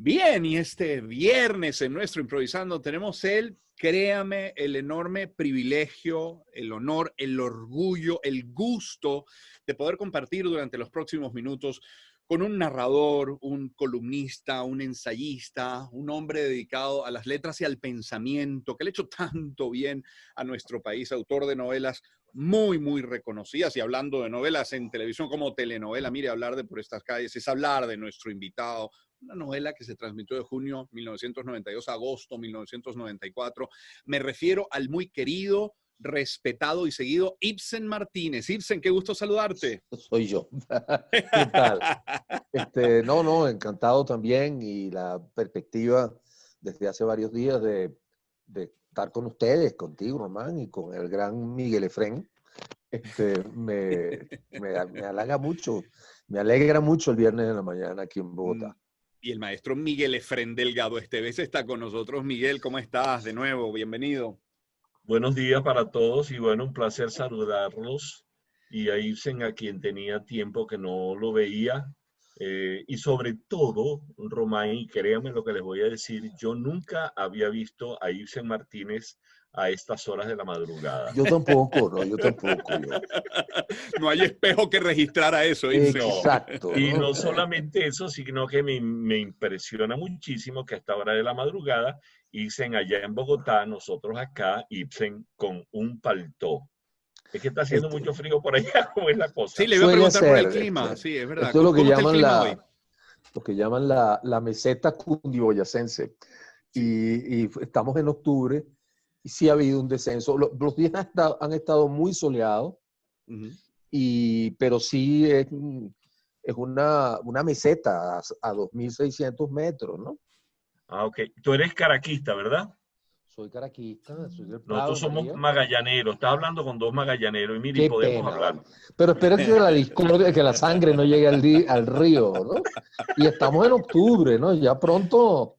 Bien, y este viernes en nuestro Improvisando tenemos créame, el enorme privilegio, el honor, el orgullo, el gusto de poder compartir durante los próximos minutos con un narrador, un columnista, un ensayista, un hombre dedicado a las letras y al pensamiento, que le ha hecho tanto bien a nuestro país, autor de novelas muy reconocidas. Y hablando de novelas en televisión como telenovela, mire, hablar de Por estas calles es hablar de nuestro invitado. Una novela que se transmitió de junio 1992 a agosto 1994. Me refiero al muy querido, respetado y seguido Ibsen Martínez. Ibsen, qué gusto saludarte. Soy yo. ¿Qué tal? No, encantado también, y la perspectiva desde hace varios días de estar con ustedes, contigo, Román, y con el gran Miguel Efrén, me halaga mucho, me alegra mucho el viernes de la mañana aquí en Bogotá. Y el maestro Miguel Efrén Delgado Esteves está con nosotros. Miguel, ¿cómo estás? De nuevo, bienvenido. Buenos días para todos y bueno, un placer saludarlos y a Ibsen, a quien tenía tiempo que no lo veía. Y sobre todo, Román, y créanme lo que les voy a decir, yo nunca había visto a Ibsen Martínez a estas horas de la madrugada. Yo tampoco, no, yo tampoco. No hay espejo que registrara eso, Ibsen. Exacto. Y ¿no? no solamente eso, sino que me impresiona muchísimo que a esta hora de la madrugada, Ibsen allá en Bogotá, nosotros acá, Ibsen con un paltó. Es que está haciendo mucho frío por allá, ¿cómo es la cosa? Sí, le iba a preguntar por el clima, sí, es verdad. Esto es lo que ¿Cómo está el clima hoy? Lo que llaman la meseta cundiboyacense. Y estamos en octubre y sí ha habido un descenso. Los días han estado muy soleados, pero sí es una meseta a 2.600 metros, ¿no? Ah, ok. Tú eres caraquista, ¿verdad? Soy caraquista, soy del Prado, Nosotros somos María. magallaneros. Estás hablando con dos magallaneros y mire, Qué podemos pena, hablar. vale. Pero espera que la discordia, que la sangre no llegue al río, ¿no? Y estamos en octubre, ¿no? Ya pronto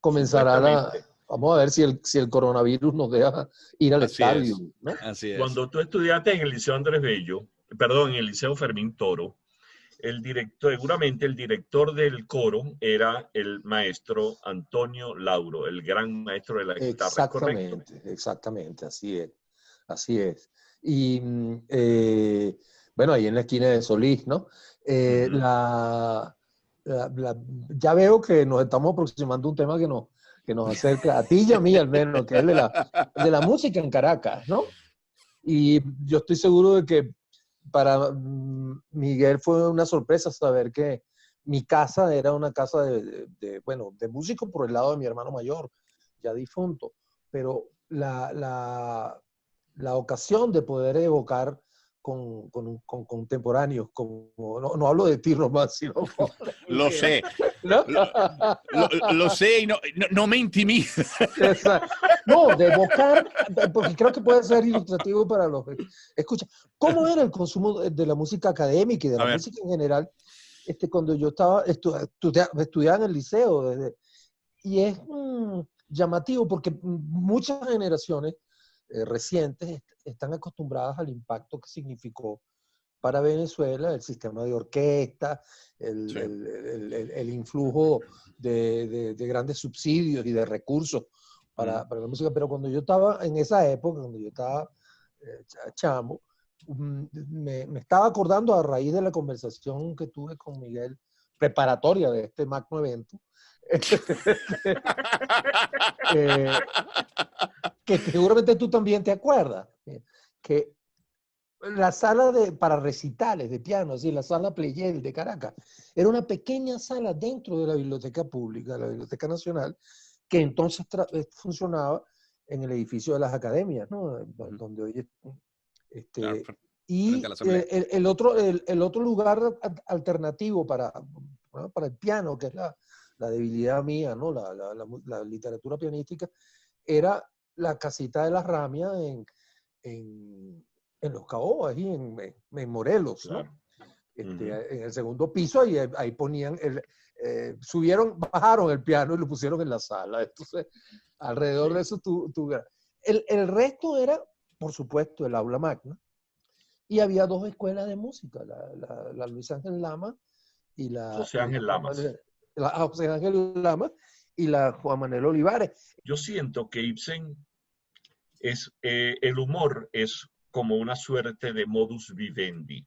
comenzará Vamos a ver si el coronavirus nos deja ir al estadio, ¿no? Así es. Cuando tú estudiaste en el Liceo Andrés Bello, perdón, en el Liceo Fermín Toro, seguramente el director del coro era el maestro Antonio Lauro, el gran maestro de la guitarra, ¿correcto? Exactamente, así es. Y bueno, ahí en la esquina de Solís, ¿no? Ya veo que nos estamos aproximando a un tema que nos acerca a ti y a mí al menos, que es de la música en Caracas, ¿no? Y yo estoy seguro de que para Miguel fue una sorpresa saber que mi casa era una casa de músicos por el lado de mi hermano mayor, ya difunto, pero la ocasión de poder evocar con contemporáneos, no hablo de ti, Román, sino lo sé, ¿no? lo sé y no me intimida. No, de evocar, porque creo que puede ser ilustrativo para los que escuchan. ¿Cómo era el consumo de la música académica y de la música en general cuando yo estaba estudiaba en el liceo? Y es llamativo porque muchas generaciones recientes están acostumbradas al impacto que significó para Venezuela el sistema de orquesta, el influjo de grandes subsidios y de recursos para la música. Pero cuando yo estaba en esa época, cuando yo estaba chamo, me estaba acordando a raíz de la conversación que tuve con Miguel, preparatoria de este magno evento, que seguramente tú también te acuerdas, que la sala para recitales de piano, así, la sala Pleyel de Caracas, era una pequeña sala dentro de la Biblioteca Pública, la Biblioteca Nacional, que entonces funcionaba en el edificio de las academias, ¿no? Donde hoy y el otro lugar alternativo para el piano, que es la debilidad mía, ¿no? La literatura pianística, era la casita de las Ramias en Los Caobas, ahí en Morelos, ¿no? Claro. En el segundo piso, ahí ponían, bajaron el piano y lo pusieron en la sala. Entonces, alrededor de eso el resto era, por supuesto, el aula magna. Y había dos escuelas de música, la Luis Ángel Lama y la... José Ángel Lamas. la José Ángel Lama y la Juan Manuel Olivares. Yo siento que Ibsen el humor es como una suerte de modus vivendi.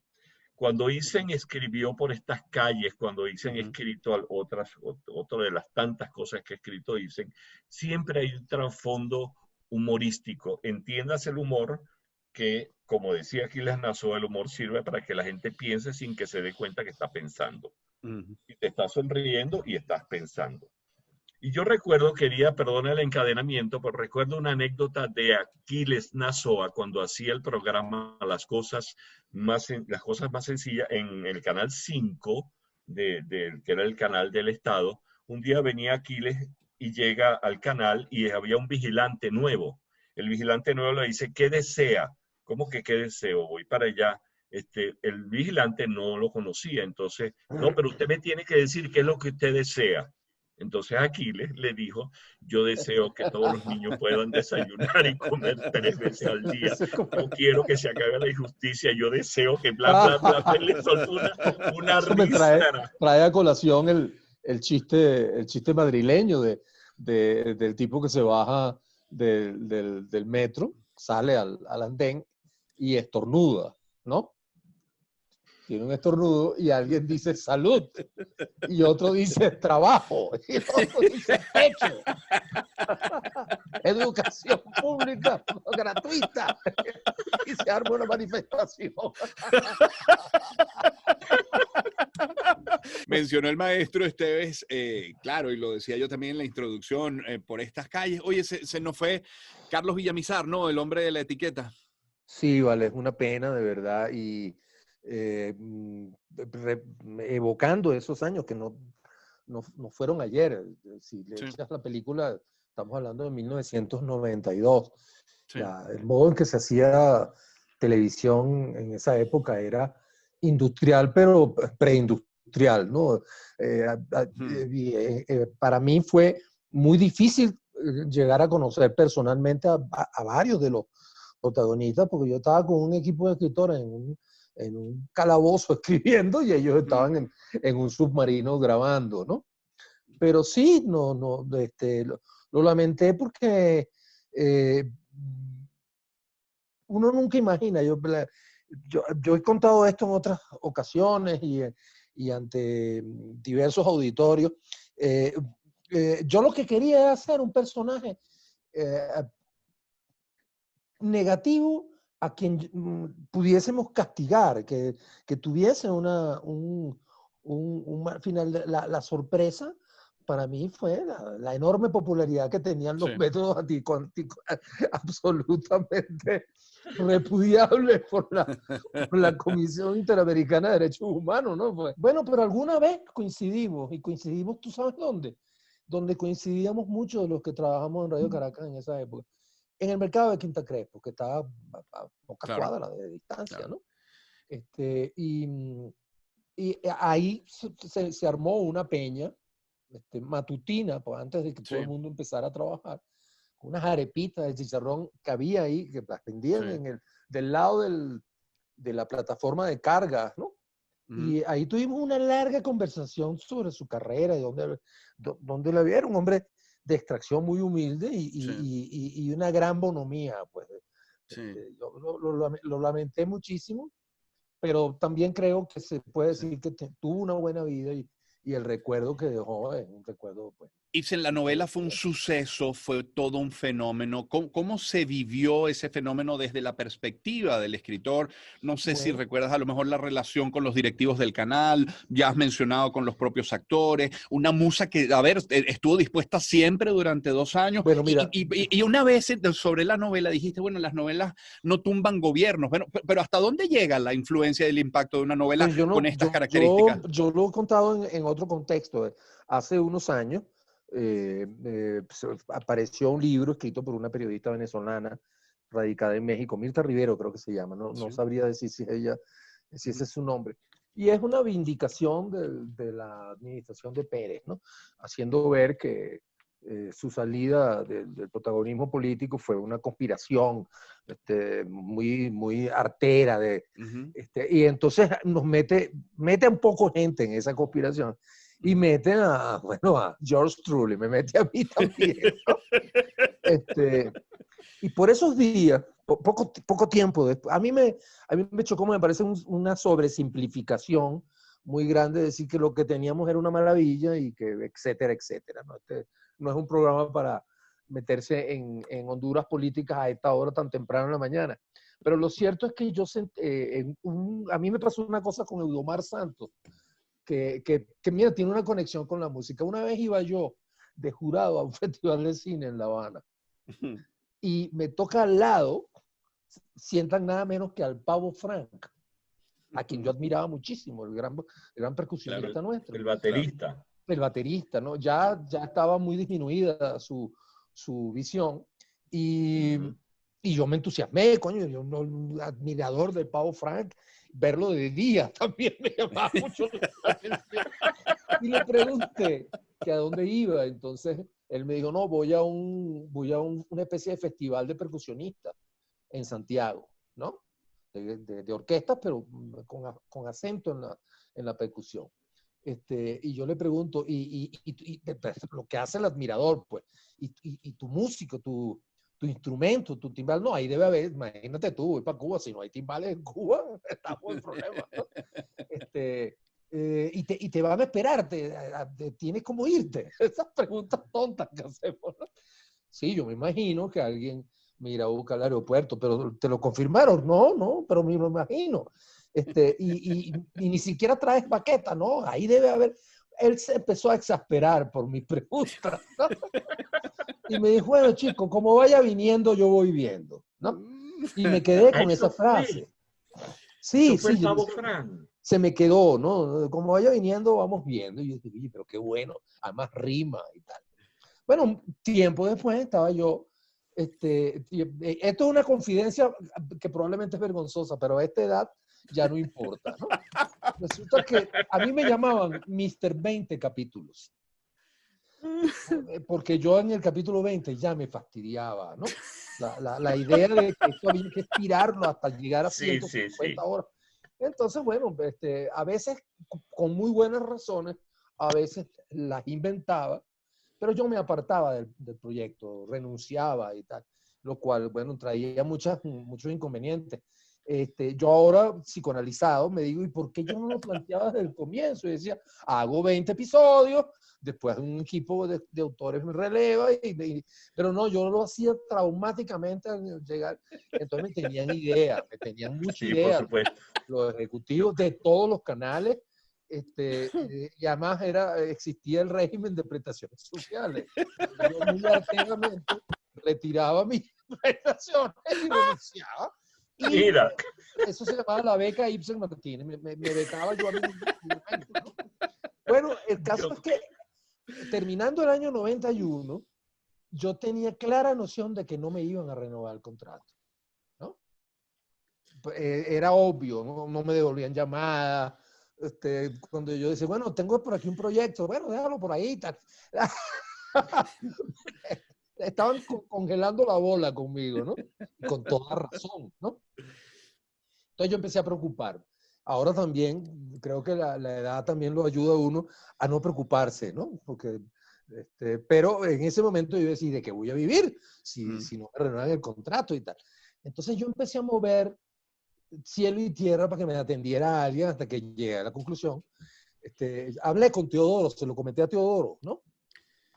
Cuando Ibsen escribió por estas calles, cuando Ibsen ha escrito otra de las tantas cosas que ha escrito Ibsen, siempre hay un trasfondo humorístico. Entiendas el humor que, como decía Aquiles Nazo, el humor sirve para que la gente piense sin que se dé cuenta que está pensando. Y te estás sonriendo y estás pensando. Y yo recuerdo, perdona el encadenamiento, pero recuerdo una anécdota de Aquiles Nazoa cuando hacía el programa Las cosas más sencillas en el Canal 5, que era el canal del Estado. Un día venía Aquiles y llega al canal y había un vigilante nuevo. El vigilante nuevo le dice, ¿qué desea? ¿Cómo que qué deseo? Voy para allá. El vigilante no lo conocía, entonces, no, pero usted me tiene que decir qué es lo que usted desea. Entonces Aquiles le dijo, yo deseo que todos los niños puedan desayunar y comer 3 veces al día. Yo quiero que se acabe la injusticia, yo deseo que bla, bla, bla, bla. Le soltó una risa. Trae a colación el chiste madrileño del tipo que se baja del metro, sale al andén y estornuda, ¿no? Tiene un estornudo y alguien dice salud y otro dice trabajo y otro dice techo. Educación pública gratuita y se arma una manifestación. Mencionó el maestro Esteves, claro, y lo decía yo también en la introducción, por estas calles. Oye, se nos fue Carlos Villamizar, ¿no? El hombre de la etiqueta. Sí, vale, es una pena de verdad y evocando esos años que no fueron ayer. Si le echas la película, estamos hablando de 1992. Sí. El modo en que se hacía televisión en esa época era industrial, pero preindustrial, ¿no? Para mí fue muy difícil llegar a conocer personalmente a varios de los protagonistas, porque yo estaba con un equipo de escritores en un calabozo escribiendo y ellos estaban en un submarino grabando, ¿no? Pero sí, lo lamenté porque uno nunca imagina. Yo he contado esto en otras ocasiones y ante diversos auditorios. Yo lo que quería era hacer un personaje negativo a quien pudiésemos castigar, que tuviese un final. La sorpresa para mí fue la enorme popularidad que tenían los métodos anticuánticos, absolutamente repudiables por la Comisión Interamericana de Derechos Humanos, ¿no? Bueno, pero alguna vez coincidimos, y coincidimos, ¿tú sabes dónde? Donde coincidíamos muchos de los que trabajamos en Radio Caracas en esa época. En el mercado de Quinta Crespo, que estaba a pocas cuadras de distancia, ¿no? Y ahí se armó una peña matutina, pues antes de que todo el mundo empezara a trabajar, unas arepitas de chicharrón que había ahí, que las vendían del lado de la plataforma de cargas, ¿no? Y ahí tuvimos una larga conversación sobre su carrera, y dónde la era un hombre de extracción muy humilde y una gran bonomía, pues. Lo lamenté muchísimo, pero también creo que se puede decir que tuvo una buena vida y el recuerdo que dejó es un recuerdo, pues. Ibsen, la novela fue un suceso, fue todo un fenómeno. ¿Cómo se vivió ese fenómeno desde la perspectiva del escritor? No sé si recuerdas a lo mejor la relación con los directivos del canal, ya has mencionado con los propios actores, una musa que, a ver, estuvo dispuesta siempre durante 2 años. Bueno, mira, y una vez sobre la novela dijiste, bueno, las novelas no tumban gobiernos. Bueno, pero ¿hasta dónde llega la influencia y el impacto de una novela con estas características? Yo lo he contado en otro contexto. Hace unos años, apareció un libro escrito por una periodista venezolana radicada en México, Mirta Rivero creo que se llama, no sabría decir si ese es su nombre, y es una vindicación de la administración de Pérez, ¿no? Haciendo ver que su salida del protagonismo político fue una conspiración muy, muy artera y entonces nos mete un poco gente en esa conspiración. Y meten a George Truly, me mete a mí también, ¿no? Y por esos días, poco tiempo después, a mí me chocó, me parece una sobresimplificación muy grande decir que lo que teníamos era una maravilla y que etcétera, etcétera, ¿no? No es un programa para meterse en Honduras políticas a esta hora tan temprano en la mañana. Pero lo cierto es que a mí me pasó una cosa con Eudomar Santos, que mira, tiene una conexión con la música. Una vez iba yo de jurado a un festival de cine en La Habana y me toca al lado, sientan nada menos que al Pavo Frank, a quien yo admiraba muchísimo, el gran percusionista nuestro. El baterista. El baterista, ¿no? Ya estaba muy disminuida su visión y yo me entusiasmé, coño, yo un admirador del Pavo Frank, verlo de día también me llamaba mucho la atención. Y le pregunté que a dónde iba, entonces él me dijo, no, voy a una especie de festival de percusionistas en Santiago, ¿no? De orquestas, pero con acento en la percusión. Y yo le pregunto, y lo que hace el admirador, pues, y tu músico, tu instrumento, tu timbal, no, ahí debe haber, imagínate tú, voy para Cuba, si no hay timbales en Cuba, estamos en problemas, ¿no? Y te van a esperar, tienes como irte, esas preguntas tontas que hacemos, ¿no? Sí, yo me imagino que alguien me irá a buscar al aeropuerto, pero ¿te lo confirmaron? No, pero me lo imagino. Y ni siquiera traes baqueta, ¿no? Ahí debe haber. Él se empezó a exasperar por mis preguntas, ¿no? Y me dijo, bueno, chico, como vaya viniendo, yo voy viendo, ¿no? Y me quedé con esa frase. Sí, fue sí. Se me quedó, ¿no? Como vaya viniendo, vamos viendo. Y yo dije, oye, pero qué bueno. Además rima y tal. Bueno, un tiempo después estaba yo. Esto es una confidencia que probablemente es vergonzosa, pero a esta edad ya no importa, ¿no? Resulta que a mí me llamaban Mr. 20 capítulos. Porque yo en el capítulo 20 ya me fastidiaba, ¿no? La idea de que esto había que estirarlo hasta llegar a 150 horas. Entonces, bueno, a veces con muy buenas razones, a veces las inventaba, pero yo me apartaba del proyecto, renunciaba y tal, lo cual, bueno, traía muchos inconvenientes. Yo ahora, psicoanalizado, me digo, ¿y por qué yo no lo planteaba desde el comienzo? Y decía, hago 20 episodios, después un equipo de autores me releva, pero no, yo lo hacía traumáticamente al llegar. Entonces me tenían mucha idea. Por supuesto. Los ejecutivos de todos los canales, y además existía el régimen de prestaciones sociales. Yo muy artegramente retiraba mis prestaciones y renunciaba. Y mira, eso se llamaba la beca Ibsen Martínez. Me becaba yo a mí mismo, ¿no? Bueno, el caso es que terminando el año 91, yo tenía clara noción de que no me iban a renovar el contrato, ¿no? Era obvio, no me devolvían llamadas. Cuando yo decía, bueno, tengo por aquí un proyecto, bueno, déjalo por ahí y tal. Estaban congelando la bola conmigo, ¿no? Y con toda razón, ¿no? Entonces yo empecé a preocupar. Ahora también, creo que la edad también lo ayuda a uno a no preocuparse, ¿no? Porque, pero en ese momento yo decía, ¿de qué voy a vivir? Si no me renuevan el contrato y tal. Entonces yo empecé a mover cielo y tierra para que me atendiera alguien hasta que llegué a la conclusión. Hablé con Teodoro, se lo comenté a Teodoro, ¿no?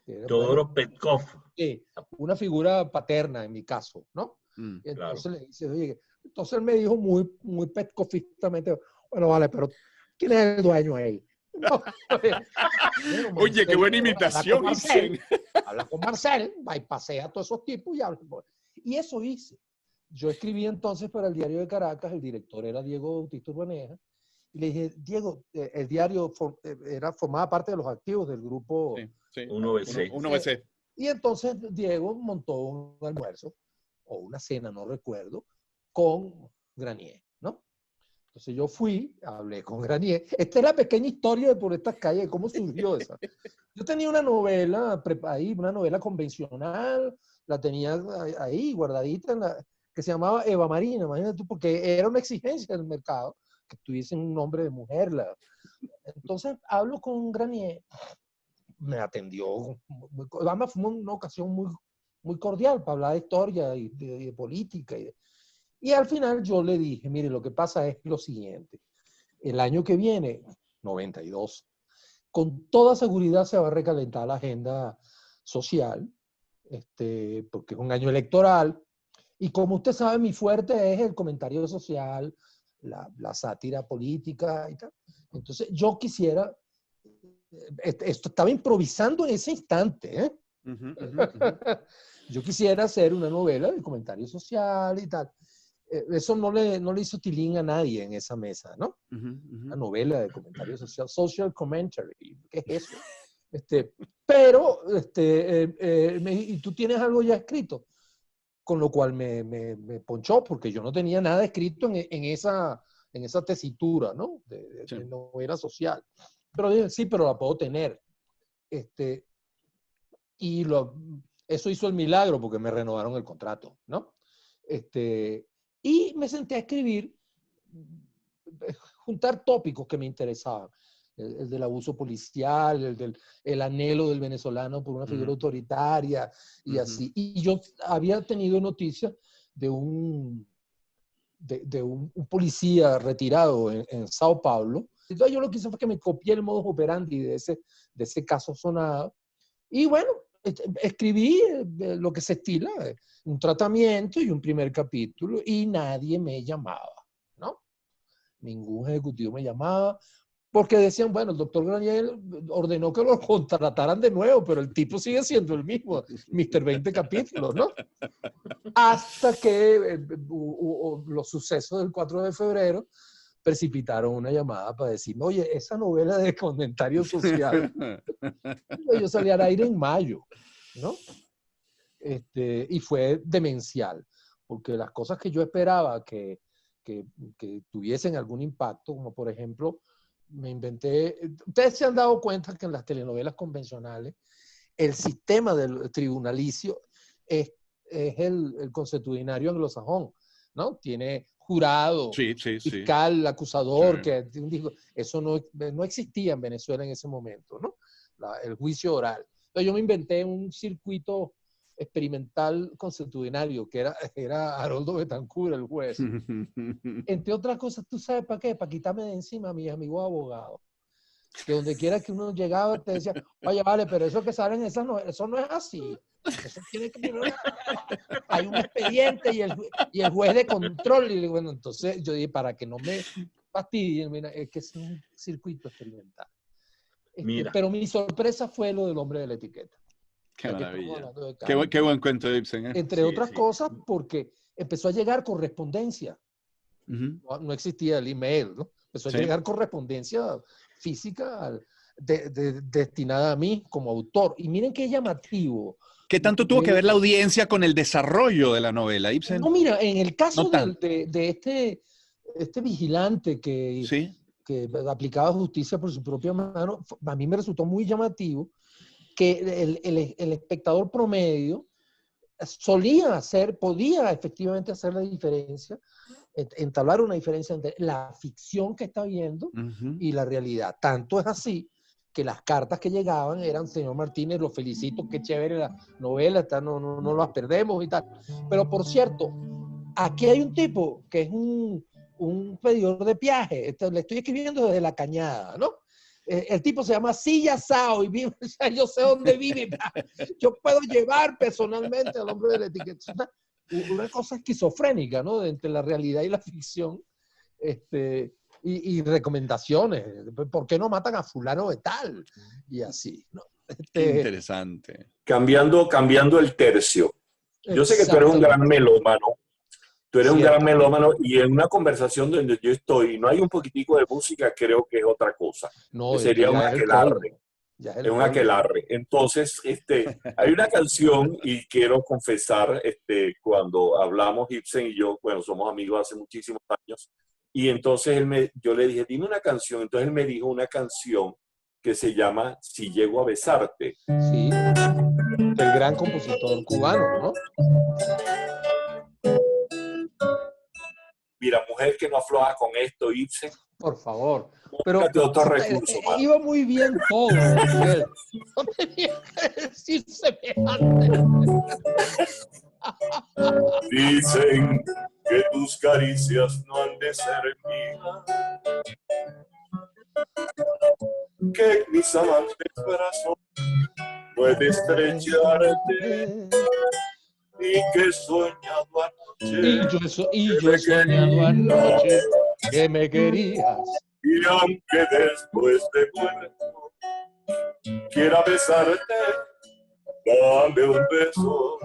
Teodoro Petkov. Sí, una figura paterna en mi caso, ¿no? Entonces le dice, oye, entonces él me dijo muy petcofistamente, bueno, vale, pero ¿quién es el dueño ahí? No, oye, qué buena imitación, Ibsen. Habla con Marcel, va y pasea a todos esos tipos y habla. Y eso hice. Yo escribí entonces para el Diario de Caracas, el director era Diego Bautista Urbaneja, y le dije, Diego, el diario formaba parte de los activos del grupo 1BC. Y entonces Diego montó un almuerzo, o una cena, no recuerdo, con Granier, ¿no? Entonces yo fui, hablé con Granier. Esta es la pequeña historia de por estas calles, cómo surgió esa. Yo tenía una novela ahí, una novela convencional, la tenía ahí guardadita, que se llamaba Eva Marina, imagínate tú, porque era una exigencia del mercado que tuviese un nombre de mujer, Entonces hablo con Granier, me atendió, además fue una ocasión muy cordial para hablar de historia y de política. Y al final yo le dije, mire, lo que pasa es lo siguiente, el año que viene, 92, con toda seguridad se va a recalentar la agenda social, porque es un año electoral, y como usted sabe, mi fuerte es el comentario social, la sátira política y tal. Entonces yo quisiera, esto estaba improvisando en ese instante, yo quisiera hacer una novela de comentario social y tal. Eso no le hizo tilín a nadie en esa mesa, ¿no? Una novela de comentario social, social commentary, ¿qué es eso? Pero, y tú tienes algo ya escrito, con lo cual me ponchó, porque yo no tenía nada escrito en esa tesitura, ¿no? De novela social. Pero dije, sí, pero la puedo tener. Y eso hizo el milagro, porque me renovaron el contrato, ¿no? Y me senté a escribir, juntar tópicos que me interesaban. El del abuso policial, el anhelo del venezolano por una figura autoritaria y así. Y yo había tenido noticia de un policía retirado en Sao Paulo. Entonces yo lo que hice fue que me copié el modus operandi de ese caso sonado. Y bueno, escribí lo que se estila, un tratamiento y un primer capítulo, y nadie me llamaba, ¿no? Ningún ejecutivo me llamaba, porque decían, bueno, el doctor Granier ordenó que lo contrataran de nuevo, pero el tipo sigue siendo el mismo, Mr. 20 capítulos, ¿no? Hasta que los sucesos del 4 de febrero precipitaron una llamada para decirme, oye, esa novela de comentario social, yo salí al aire en mayo, ¿no? Y fue demencial, porque las cosas que yo esperaba que tuviesen algún impacto, como por ejemplo, me inventé, ustedes se han dado cuenta que en las telenovelas convencionales el sistema del tribunalicio es el consuetudinario anglosajón, ¿no? Tiene jurado, fiscal, acusador, que eso no existía en Venezuela en ese momento, ¿no? El juicio oral. Entonces yo me inventé un circuito experimental consuetudinario, que era Haroldo Betancourt, el juez. Entre otras cosas, ¿tú sabes para qué? Para quitarme de encima a mis amigos abogados. Que donde quiera que uno llegaba te decía, oye, vale, pero eso que salen esas no, eso no es así. Eso tiene que hay un expediente y el juez de control. Y bueno, entonces yo dije, para que no me fastidien, mira, es que es un circuito experimental. Pero mi sorpresa fue lo del hombre de la etiqueta. Qué maravilla. Qué buen cuento de Ibsen. Entre otras cosas, porque empezó a llegar correspondencia. No existía el email, ¿no? Empezó a llegar correspondencia física destinada a mí como autor. Y miren qué llamativo. ¿Qué tanto tuvo que ver la audiencia con el desarrollo de la novela, Ibsen? No, mira, en el caso de este vigilante que aplicaba justicia por su propia mano, a mí me resultó muy llamativo que el espectador promedio podía efectivamente hacer la diferencia, entablar una diferencia entre la ficción que está viendo y la realidad. Tanto es así que las cartas que llegaban eran, señor Martínez, lo felicito, qué chévere la novela, no las perdemos y tal. Pero por cierto, aquí hay un tipo que es un pedidor de viaje, le estoy escribiendo desde La Cañada, ¿no? El tipo se llama Silla Sao y vive, yo sé dónde vive, yo puedo llevar personalmente al hombre de la etiqueta. Una cosa esquizofrénica, ¿no? Entre la realidad y la ficción. Y recomendaciones. ¿Por qué no matan a fulano de tal? Y así, ¿no? Qué interesante. Cambiando el tercio. Yo sé que tú eres un gran melómano. Tú eres un gran melómano y en una conversación donde yo estoy y no hay un poquitico de música, creo que es otra cosa. No, que sería un aquelarre. Es un aquelarre. Entonces, hay una canción y quiero confesar, cuando hablamos Ibsen y yo, bueno, somos amigos hace muchísimos años, y entonces yo le dije, dime una canción. Entonces él me dijo una canción que se llama Si llego a besarte. Sí, el gran compositor cubano, ¿no? Mira, mujer que no afloja con esto, Ibsen. Por favor. Pero Búscate otro recurso, mano. iba muy bien todo, Miguel. No tenía que decir semejante. Dicen que tus caricias no han de ser mías, que mis amantes brazos puede estrecharte y que he soñado anoche. Y yo he soñado anoche que me querías. Y aunque después de muerto quiera besarte, dame un beso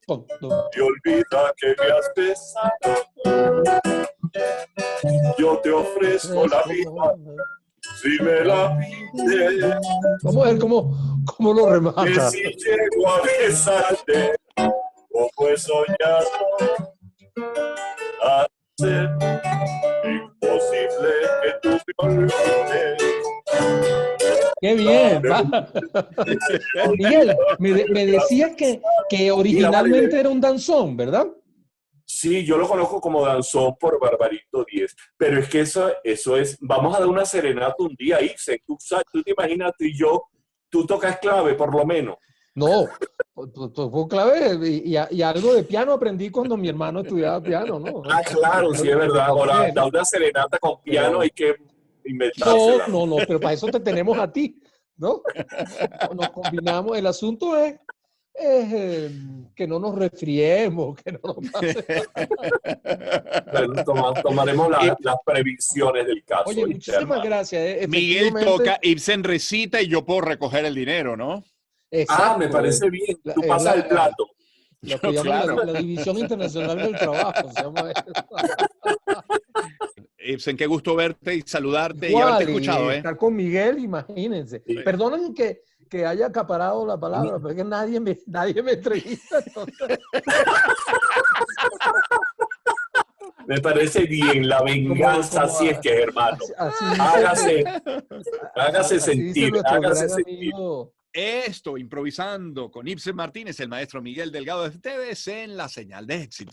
y olvida que me has besado. Yo te ofrezco la vida si me la pides. Vamos a ver cómo lo remata. Que si llego a besarte, como he soñado, a ser imposible que tú me olvides. ¡Qué bien! Miguel, me decías que originalmente era un danzón, ¿verdad? Sí, yo lo conozco como danzón por Barbarito 10, pero es que eso es, vamos a dar una serenata un día, Ibsen, tú te imaginas tú y yo, tú tocas clave por lo menos. No, fue clave y algo de piano aprendí cuando mi hermano estudiaba piano, ¿no? Ah, claro, sí es verdad, ahora da una serenata con piano, hay que inventársela. No, pero para eso te tenemos a ti, ¿no? Nos combinamos, el asunto es que no nos resfriemos, que no nos pase nada. Tomaremos las previsiones del caso. Oye, muchísimas gracias. Miguel toca, Ibsen recita y yo puedo recoger el dinero, ¿no? Exacto, me parece bien. Tú pasas el plato. Lo que llaman la División Internacional del Trabajo. Se llama Ibsen, qué gusto verte y saludarte. Igual, y haberte escuchado. Estar con Miguel, imagínense. Sí. Perdonen que haya acaparado la palabra, pero es que nadie me entrevista. Entonces... Me parece bien, la venganza, así es que es, hermano. Hágase sentir, hágase sentir. Esto, improvisando con Ibsen Martínez, el maestro Miguel Delgado de ustedes en La Señal de Éxito.